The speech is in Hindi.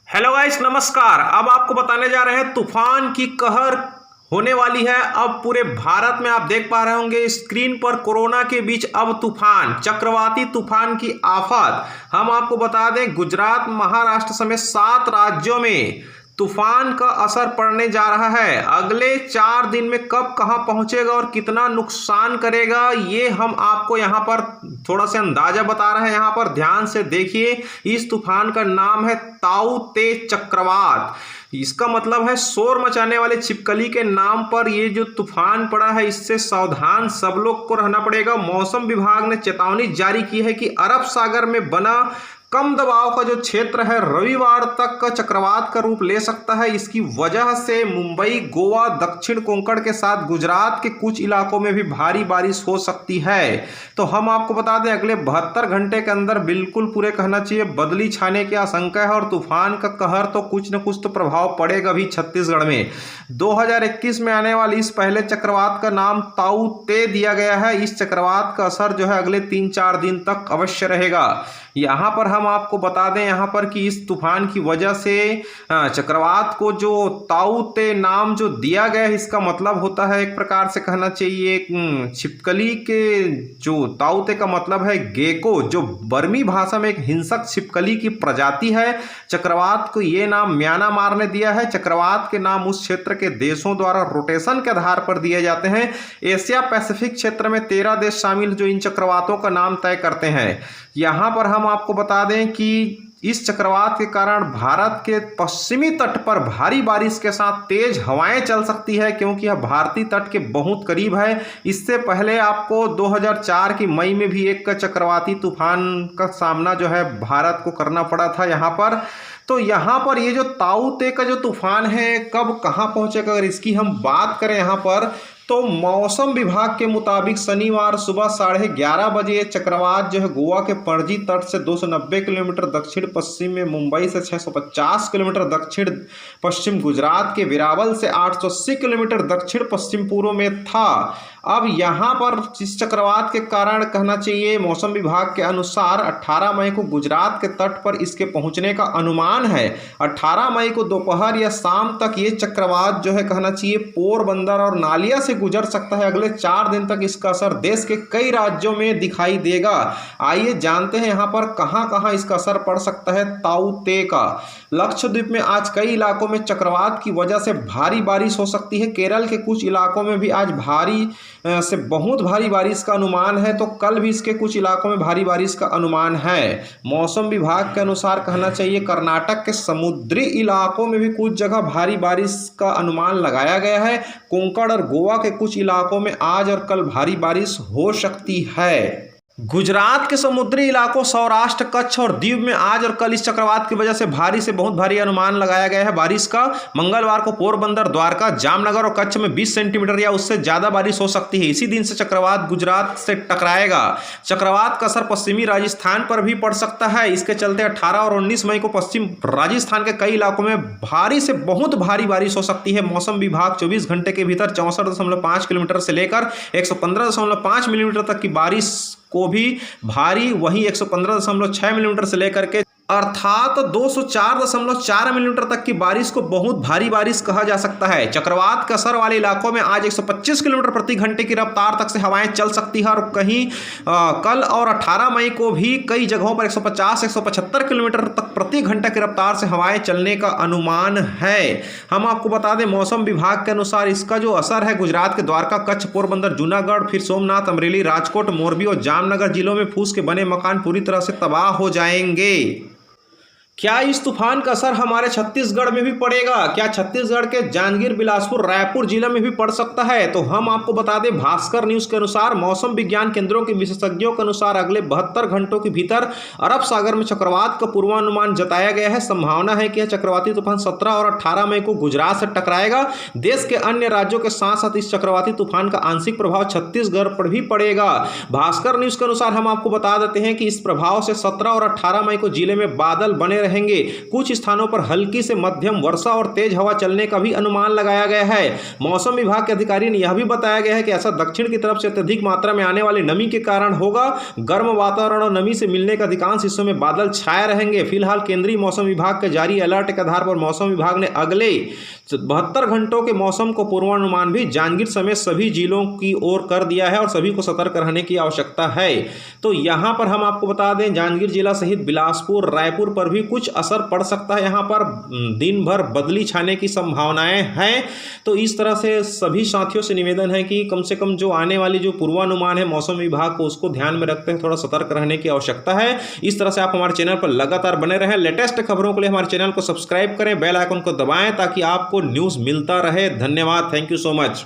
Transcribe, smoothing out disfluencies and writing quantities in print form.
हेलो गाइस, नमस्कार। अब आपको बताने जा रहे हैं तूफान की कहर होने वाली है। अब पूरे भारत में आप देख पा रहे होंगे स्क्रीन पर कोरोना के बीच अब तूफान, चक्रवाती तूफान की आफत। हम आपको बता दें गुजरात, महाराष्ट्र समेत 7 राज्यों में तूफान का असर पड़ने जा रहा है। अगले 4 दिन में कब कहां पहुंचेगा और कितना नुकसान करेगा, ये हम आपको यहां पर थोड़ा सा अंदाजा बता रहे हैं। यहां पर ध्यान से देखिए, इस तूफान का नाम है ताऊ ते चक्रवात। इसका मतलब है शोर मचाने वाले छिपकली के नाम पर ये जो तूफान पड़ा है, इससे सावधान सब लोग को रहना पड़ेगा। मौसम विभाग ने चेतावनी जारी की है कि अरब सागर में बना कम दबाव का जो क्षेत्र है रविवार तक चक्रवात का रूप ले सकता है। इसकी वजह से मुंबई, गोवा, दक्षिण कोंकण के साथ गुजरात के कुछ इलाकों में भी भारी बारिश हो सकती है। तो हम आपको बता दें अगले 72 घंटे के अंदर बिल्कुल पूरे कहना चाहिए बदली छाने की आशंका है और तूफान का कहर तो कुछ न कुछ तो प्रभाव पड़ेगा भी छत्तीसगढ़ में। 2021 में आने वाली इस पहले चक्रवात का नाम ताऊ ते दिया गया है। इस चक्रवात का असर जो है अगले 3-4 दिन तक अवश्य रहेगा। यहाँ पर हम आपको बता दें यहाँ पर कि इस तूफान की वजह से चक्रवात को जो ताऊ ते नाम जो दिया गया है, इसका मतलब होता है एक प्रकार से कहना चाहिए छिपकली के, जो ताऊ ते का मतलब है गेको, जो बर्मी भाषा में एक हिंसक छिपकली की प्रजाति है। चक्रवात को ये नाम म्यांमार ने दिया है। चक्रवात के नाम उस क्षेत्र के देशों द्वारा रोटेशन के आधार पर दिए जाते हैं। एशिया पैसिफिक क्षेत्र में 13 देश शामिल जो इन चक्रवातों का नाम तय करते हैं। यहाँ पर हम आपको बता दें कि इस चक्रवात के कारण भारत के पश्चिमी तट पर भारी बारिश के साथ तेज हवाएं चल सकती है, क्योंकि यह भारतीय तट के बहुत करीब है। इससे पहले आपको 2004 की मई में भी एक चक्रवाती तूफान का सामना जो है भारत को करना पड़ा था यहाँ पर। तो यहाँ पर ये जो ताऊ ते का जो तूफान है कब कहाँ पहुँचेगा, अगर इसकी हम बात करें यहाँ पर, तो मौसम विभाग के मुताबिक शनिवार सुबह 11:30 बजे चक्रवात जो है गोवा के पणजी तट से 290 किलोमीटर दक्षिण पश्चिम में, मुंबई से 650 किलोमीटर दक्षिण पश्चिम, गुजरात के वेरावल से 880 किलोमीटर दक्षिण पश्चिम पूर्व में था। अब यहाँ पर इस चक्रवात के कारण कहना चाहिए मौसम विभाग के अनुसार 18 मई को गुजरात के तट पर इसके पहुँचने का अनुमान है। 18 मई को दोपहर या शाम तक ये चक्रवात जो है कहना चाहिए पोरबंदर और नालिया से गुजर सकता है। अगले 4 दिन तक इसका असर देश के कई राज्यों में दिखाई देगा। आइए जानते हैं यहाँ पर कहाँ कहाँ इसका असर पड़ सकता है ताऊ ते का। लक्षद्वीप में आज कई इलाकों में चक्रवात की वजह से भारी बारिश हो सकती है। केरल के कुछ इलाकों में भी आज भारी से बहुत भारी बारिश का अनुमान है, तो कल भी इसके कुछ इलाकों में भारी बारिश का अनुमान है। मौसम विभाग के अनुसार कहना चाहिए कर्नाटक के समुद्री इलाकों में भी कुछ जगह भारी बारिश का अनुमान लगाया गया है। कोंकण और गोवा के कुछ इलाकों में आज और कल भारी बारिश हो सकती है। गुजरात के समुद्री इलाकों, सौराष्ट्र, कच्छ और दीव में आज और कल इस चक्रवात की वजह से भारी से बहुत भारी अनुमान लगाया गया है बारिश का। मंगलवार को पोरबंदर, द्वारका, जामनगर और कच्छ में 20 सेंटीमीटर या उससे ज्यादा बारिश हो सकती है। इसी दिन से चक्रवात गुजरात से टकराएगा। चक्रवात का असर पश्चिमी राजस्थान पर भी पड़ सकता है। इसके चलते 18 और 19 मई को पश्चिम राजस्थान के कई इलाकों में भारी से बहुत भारी बारिश हो सकती है। मौसम विभाग 24 घंटे के भीतर 64.5 किलोमीटर से लेकर 115.5 मिलीमीटर तक की बारिश को भी भारी, वहीं 115.6 मिलीमीटर से लेकर के अर्थात 204.4 मिलीमीटर तक की बारिश को बहुत भारी बारिश कहा जा सकता है। चक्रवात के असर वाले इलाकों में आज 125 किलोमीटर प्रति घंटे की रफ्तार तक से हवाएं चल सकती है और कहीं कल और 18 मई को भी कई जगहों पर 150-175 किलोमीटर तक प्रति घंटा की रफ्तार से हवाएं चलने का अनुमान है। हम आपको बता दें मौसम विभाग के अनुसार इसका जो असर है गुजरात के द्वारका, कच्छ, पोरबंदर, जूनागढ़, फिर सोमनाथ, अमरेली, राजकोट, मोरबी और जामनगर जिलों में फूस के बने मकान पूरी तरह से तबाह हो जाएंगे। क्या इस तूफान का असर हमारे छत्तीसगढ़ में भी पड़ेगा? क्या छत्तीसगढ़ के जांजगीर, बिलासपुर, रायपुर जिले में भी पड़ सकता है? तो हम आपको बता दें भास्कर न्यूज के अनुसार मौसम विज्ञान केंद्रों के विशेषज्ञों के अनुसार अगले 72 घंटों के भीतर अरब सागर में चक्रवात का पूर्वानुमान जताया गया है। संभावना है कि यह चक्रवाती तूफान 17 और 18 मई को गुजरात से टकराएगा। देश के अन्य राज्यों के साथ साथ इस चक्रवाती तूफान का आंशिक प्रभाव छत्तीसगढ़ पर भी पड़ेगा। भास्कर न्यूज के अनुसार हम आपको बता देते हैं कि इस प्रभाव से 17 और 18 मई को जिले में बादल बने रहेंगे। कुछ स्थानों पर हल्की से मध्यम वर्षा और तेज हवा चलने का भी अनुमान लगाया गया है। मौसम विभाग के अधिकारी ने यह भी बताया गया है कि ऐसा दक्षिण की तरफ से अत्यधिक मात्रा में आने वाली नमी के कारण होगा। गर्म वातावरण और नमी से मिलने के अधिकांश हिस्सों में बादल छाए रहेंगे। फिलहाल केंद्रीय मौसम विभाग के जारी अलर्ट के आधार पर मौसम विभाग ने अगले 72 घंटों के मौसम को पूर्वानुमान भी जांजगीर समेत सभी जिलों की ओर कर दिया है और सभी को सतर्क रहने की आवश्यकता है। तो यहां पर हम आपको बता दें, जांजगीर जिला सहित बिलासपुर, रायपुर पर भी कुछ असर पड़ सकता है। यहां पर दिन भर बदली छाने की संभावनाएं हैं। तो इस तरह से सभी साथियों से निवेदन है कि कम से कम जो आने वाली जो पूर्वानुमान है मौसम विभाग को, उसको ध्यान में रखते हुए थोड़ा सतर्क रहने की आवश्यकता है। इस तरह से आप हमारे चैनल पर लगातार बने रहें। लेटेस्ट खबरों के लिए हमारे चैनल को सब्सक्राइब करें, बेल आइकन को दबाएं ताकि आपको न्यूज़ मिलता रहे। धन्यवाद, थैंक यू सो मच।